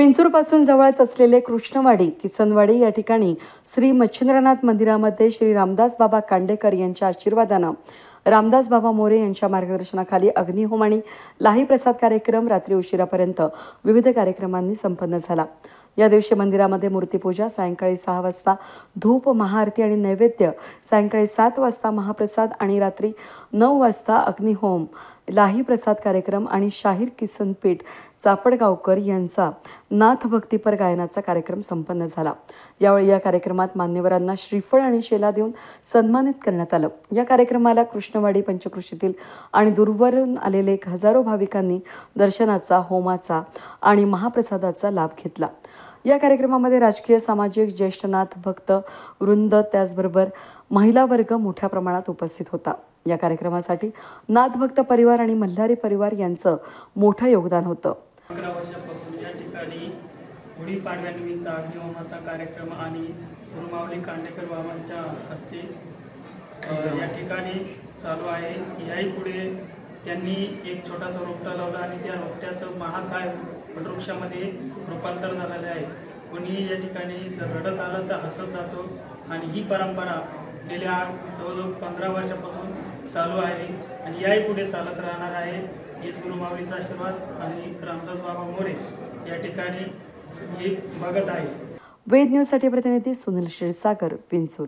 विंचूरपासून जवळच असलेले कृष्णवाडी किसनवाडी या ठिकाणी श्री मच्छिंद्रनाथ मंदिरामध्ये श्री रामदास बाबा कांडेकर यांच्या आशीर्वादानं रामदास बाबा मोरे यांच्या मार्गदर्शनाखाली अग्निहोम आणि लाही प्रसाद कार्यक्रम रात्री उशिरापर्यंत विविध कार्यक्रमांनी संपन्न झाला। या दिवशी मंदिरामध्ये मूर्तीपूजा, सायंकाळी 6 वाजता धूप महाआरती आणि नैवेद्य, सायंकाळी 7 वाजता महाप्रसाद आणि रात्री 9 वाजता अग्निहोम, लाही प्रसाद कार्यक्रम आणि शाहीर किसनपीठ चापडगावकर यांचा नाथ भक्तीपर गायनाचा कार्यक्रम संपन्न झाला। यावेळी या कार्यक्रमात मान्यवरांना श्रीफळ आणि शेला देऊन सन्मानित करण्यात आलं। या कार्यक्रमाला कृष्णवाडी पंचक्रोशीतील आणि दूरवरून आलेले हजारो भाविकांनी दर्शनाचा, होमाचा आणि महाप्रसादाचा लाभ घेतला। या कार्यक्रमामध्ये राजकीय, सामाजिक, ज्येष्ठ नाथ भक्त वृंद त्याचबरोबर महिला वर्ग मोठ्या प्रमाणात उपस्थित होता। या कार्यक्रमासाठी नाथ भक्त परिवार आणि मल्हारी परिवार यांचं मोठं योगदान होतं। 11 वर्षापासून या ठिकाणी गुढीपाडव्यानिमित्त अग्निहोमाचा कार्यक्रम आणि गुरुमाऊली कांडेकर बाबांच्या हस्ते या ठिकाणी चालू आहे। याही पुढे त्यांनी एक छोटासा रोपटा लावला आणि त्या रोपट्याचं महाकाय वटवृक्षामध्ये रूपांतर झालेलं आहे। कोणी या ठिकाणी जर रडत आलं तर हसत जातो आणि ही परंपरा गेल्या जवळजवळ 15 वर्षापासून चालू आहे आणि याही पुढे चालत राहणार आहे। हीच गुरुमाऊलीचा आशीर्वाद आणि रामदास बाबा मोरे या ठिकाणी हे बघत आहे। वेद न्यूजसाठी प्रतिनिधी सुनील क्षीरसागर, विंचूर।